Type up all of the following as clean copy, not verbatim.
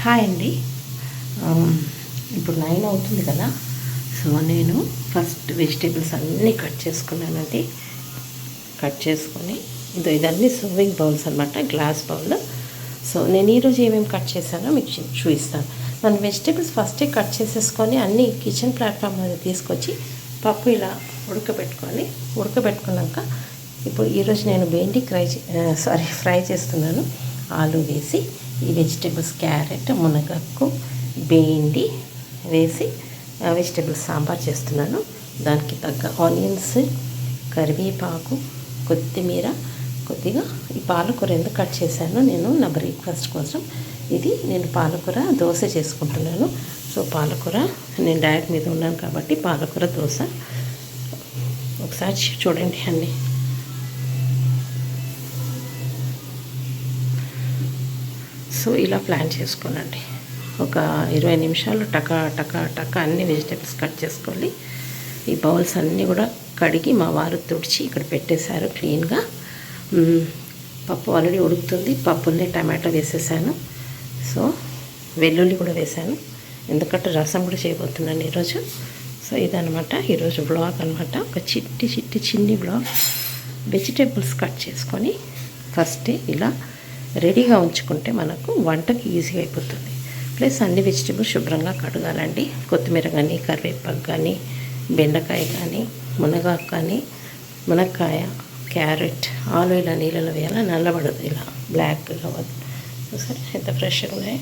Hi అండి. ఇప్పుడు 9 అవుతుంది కదా. సో నేను ఫస్ట్ వెజిటేబుల్స్ అన్నీ కట్ చేసుకున్నానండి. కట్ చేసుకొని ఇదన్నీ సర్వింగ్ బౌల్స్ అనమాట, గ్లాస్ బౌల్. సో నేను ఈరోజు ఏమేమి కట్ చేశానో మీకు చూపిస్తాను. మన వెజిటేబుల్స్ ఫస్టే కట్ చేసేసుకొని అన్నీ కిచెన్ ప్లాట్ఫామ్ మీద తీసుకొచ్చి పప్పు ఇలా ఉడకబెట్టుకున్నాక ఇప్పుడు ఈరోజు నేను బెండి ఫ్రై చేస్తున్నాను. ఆలు వేసి ఈ వెజిటేబుల్స్ క్యారెట్, మునగాకు, బెండి వేసి వెజిటేబుల్స్ సాంబార్ చేస్తున్నాను. దానికి తగ్గ ఆనియన్స్, కరివేపాకు, కొత్తిమీర, కొద్దిగా ఈ పాలకూర ఎందుకు కట్ చేశాను నేను నా బ్రేక్ఫాస్ట్ కోసం. ఇది నేను పాలకూర దోశ చేసుకుంటున్నాను. సో పాలకూర నేను డయట్ మీద ఉన్నాను కాబట్టి పాలకూర దోశ. ఒకసారి చూడండి అండి. సో ఇలా ప్లాన్ చేసుకోనండి. ఒక 20 నిమిషాలు టక అన్ని వెజిటేబుల్స్ కట్ చేసుకోవాలి. ఈ బౌల్స్ అన్నీ కూడా కడిగి మా వారు తుడిచి ఇక్కడ పెట్టేశారు క్లీన్గా. పప్పు ఆల్రెడీ ఉడుకుతుంది. పప్పుల్ని టమాటో వేసేసాను. సో వెల్లుల్లి కూడా వేసాను, ఎందుకంటే రసం కూడా చేయబోతున్నాను ఈరోజు. సో ఇదనమాట ఈరోజు బ్లాగ్ అనమాట. ఒక చిన్ని బ్లాగ్. వెజిటేబుల్స్ కట్ చేసుకొని ఫస్టే ఇలా రెడీగా ఉంచుకుంటే మనకు వంటకి ఈజీగా అయిపోతుంది. ప్లస్ అన్ని వెజిటేబుల్స్ శుభ్రంగా కడగాలండి. కొత్తిమీర కానీ, కరివేపాకు కానీ, బెండకాయ కానీ, మునగాకు కానీ, మునక్కాయ, క్యారెట్, ఆలు ఇలా నీళ్ళలో వేయాలి. నల్లబడదు, ఇలా బ్లాక్గా అవ్వదు. సరే ఎంత ఫ్రెష్గా ఉన్నాయి.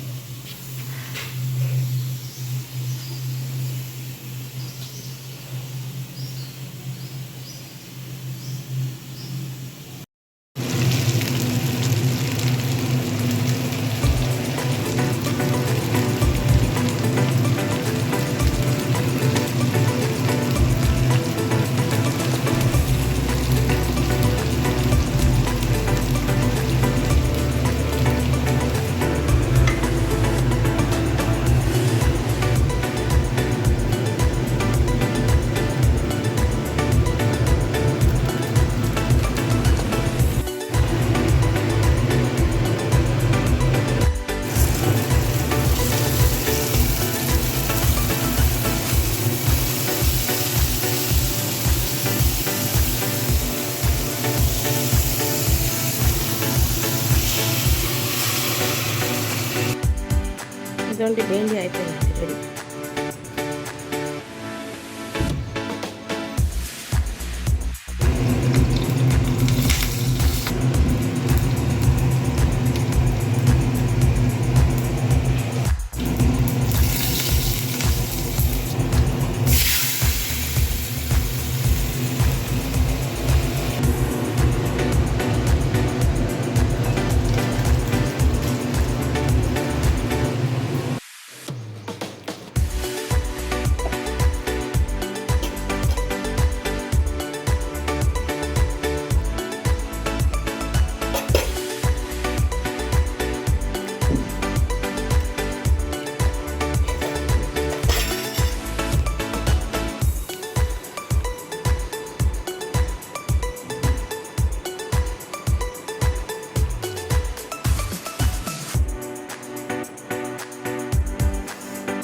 ఇదండి బెండి అయిపోయింది రెడీ.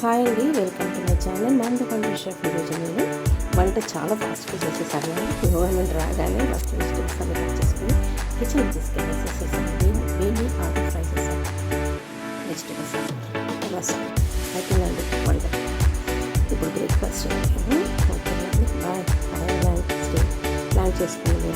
హాయ్ అండి, welcome to my channel Mandakonda chef. ఈరోజు నేను వంట చాలా ఫాస్ట్గా చేసేసాను. గవర్నమెంట్ రాగానే ఫస్ట్ వెజిటేబుల్స్ అన్ని కట్ చేసుకుని కిచెన్ తీసుకెళ్ళేసేసాను. బెండి ఆలు ఫ్రై చేశాను. వెజిటేబుల్స్ రసం అయిపోయిందండి వంట. ఇప్పుడు బ్రేక్ఫాస్ట్ చేస్తాను. Okay bye. అలాగే ప్లాన్ చేసుకుని